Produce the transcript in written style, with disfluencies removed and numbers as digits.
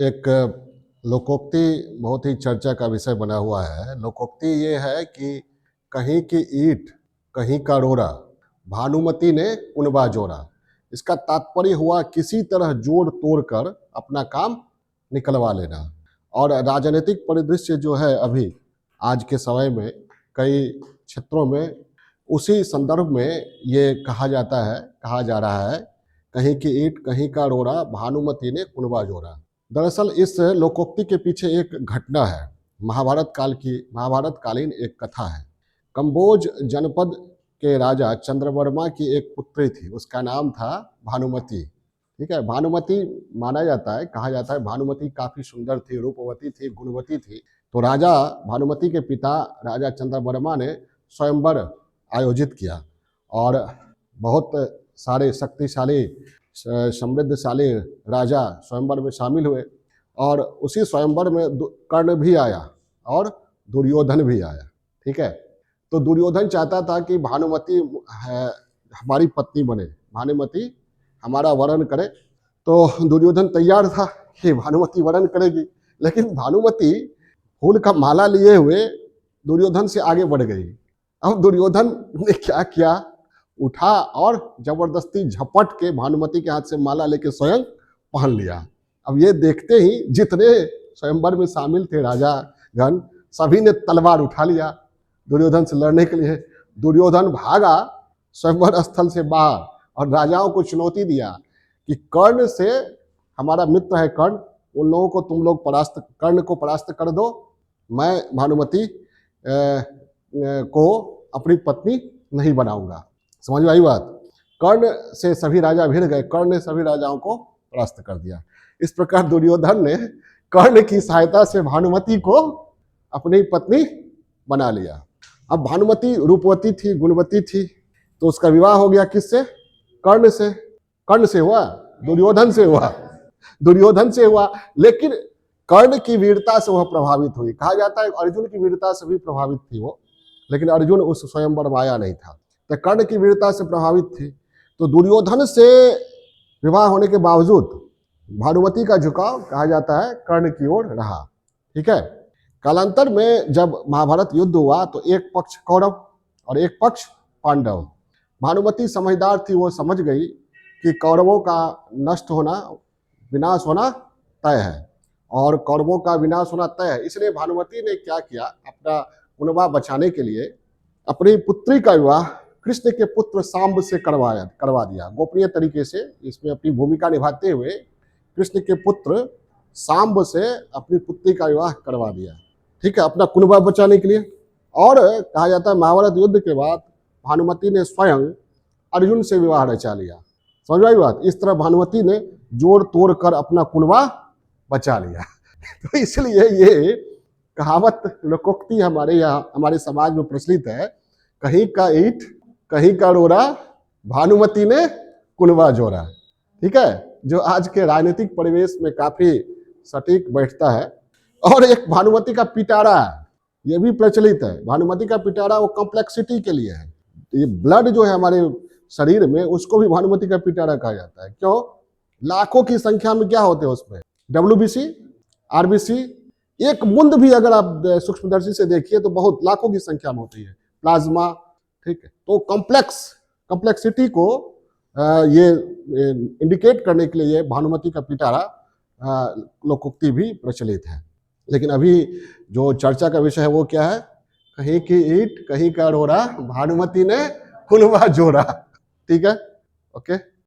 एक लोकोक्ति बहुत ही चर्चा का विषय बना हुआ है। लोकोक्ति ये है कि कहीं की ईंट कहीं का रोड़ा, भानुमति ने कुनबा जोड़ा। इसका तात्पर्य हुआ किसी तरह जोड़ तोड़ कर अपना काम निकलवा लेना। और राजनीतिक परिदृश्य जो है अभी आज के समय में कई क्षेत्रों में उसी संदर्भ में ये कहा जा रहा है, कहीं की ईंट कहीं का रोड़ा, भानुमति ने कुनबा जोड़ा। दरअसल इस लोकोक्ति के पीछे एक घटना है, महाभारतकालीन एक कथा है। कंबोज जनपद के राजा चंद्रवर्मा की एक पुत्री थी, उसका नाम था भानुमति। ठीक है, भानुमति माना जाता है, कहा जाता है भानुमति काफी सुंदर थी, रूपवती थी, गुणवती थी। तो राजा भानुमति के पिता राजा चंद्रवर्मा ने स्वयंवर आयोजित किया और बहुत सारे शक्तिशाली समृद्धशाली राजा स्वयंवर में शामिल हुए। और उसी स्वयंवर में कर्ण भी आया और दुर्योधन भी आया। ठीक है, तो दुर्योधन चाहता था कि भानुमति हमारी पत्नी बने, भानुमति हमारा वरण करे। तो दुर्योधन तैयार था कि भानुमति वरण करेगी, लेकिन भानुमति फूल का माला लिए हुए दुर्योधन से आगे बढ़ गई। अब दुर्योधन ने क्या किया, उठा और जबरदस्ती झपट के भानुमति के हाथ से माला लेके स्वयं पहन लिया। अब ये देखते ही जितने स्वयंवर में शामिल थे राजा गण, सभी ने तलवार उठा लिया दुर्योधन से लड़ने के लिए। दुर्योधन भागा स्वयंवर स्थल से बाहर और राजाओं को चुनौती दिया कि कर्ण से, हमारा मित्र है कर्ण, उन लोगों को तुम लोग कर्ण को परास्त कर दो, मैं भानुमति को अपनी पत्नी नहीं बनाऊंगा। समझ में आई बात? कर्ण से सभी राजा भिड़ गए, कर्ण ने सभी राजाओं को परास्त कर दिया। इस प्रकार दुर्योधन ने कर्ण की सहायता से भानुमति को अपनी पत्नी बना लिया। अब भानुमति रूपवती थी, गुणवती थी, तो उसका विवाह हो गया किससे? कर्ण से। कर्ण से हुआ, दुर्योधन से हुआ, दुर्योधन से हुआ। लेकिन कर्ण की वीरता से वह प्रभावित हुई। कहा जाता है अर्जुन की वीरता से भी प्रभावित थी वो, लेकिन अर्जुन उस स्वयंवर में आया नहीं था। तो कर्ण की वीरता से प्रभावित थी, तो दुर्योधन से विवाह होने के बावजूद भानुमति का झुकाव कहा जाता है कर्ण की ओर रहा। ठीक है, कालांतर में जब महाभारत युद्ध हुआ तो एक पक्ष कौरव और एक पक्ष पांडव। भानुमति समझदार थी, वो समझ गई कि कौरवों का नष्ट होना, विनाश होना तय है और कौरवों का विनाश होना तय है। इसलिए भानुमति ने क्या किया, अपना कुनबा बचाने के लिए अपनी पुत्री का विवाह कृष्ण के पुत्र सांब से करवा दिया। गोपनीय तरीके से इसमें अपनी भूमिका निभाते हुए कृष्ण के पुत्र सांब से अपनी पुत्री का विवाह करवा दिया। ठीक है, अपना कुनबा बचाने के लिए। और कहा जाता है महाभारत युद्ध के बाद भानुमति ने स्वयं अर्जुन से विवाह रचा लिया। समझ आई बात? इस तरह भानुमति ने जोड़ तोड़ कर अपना कुनबा बचा लिया। तो इसलिए ये कहावत, लोकोक्ति हमारे यहाँ, हमारे समाज में प्रचलित है, कहीं का ईंट कहीं का रोड़ा, भानुमति ने कुनबा जोड़ा। ठीक है, जो आज के राजनीतिक परिवेश में काफी सटीक बैठता है। और एक भानुमति का पिटारा, ये भी प्रचलित है। भानुमति का पिटारा वो कॉम्प्लेक्सिटी के लिए है। ये ब्लड जो है हमारे शरीर में, उसको भी भानुमति का पिटारा कहा जाता है। क्यों? लाखों की संख्या में क्या होते हैं उसमें, WBC, RBC, एक बूंद भी अगर आप सूक्ष्मदर्शी से देखिए तो बहुत लाखों की संख्या में होती है, प्लाज्मा। ठीक है, तो कॉम्प्लेक्सिटी को ये इंडिकेट करने के लिए भानुमति का पिटारा लोकोक्ति भी प्रचलित है। लेकिन अभी जो चर्चा का विषय है वो क्या है? कहीं की ईंट कहीं का रोड़ा, भानुमति ने कुनबा जोड़ा। ठीक है, ओके।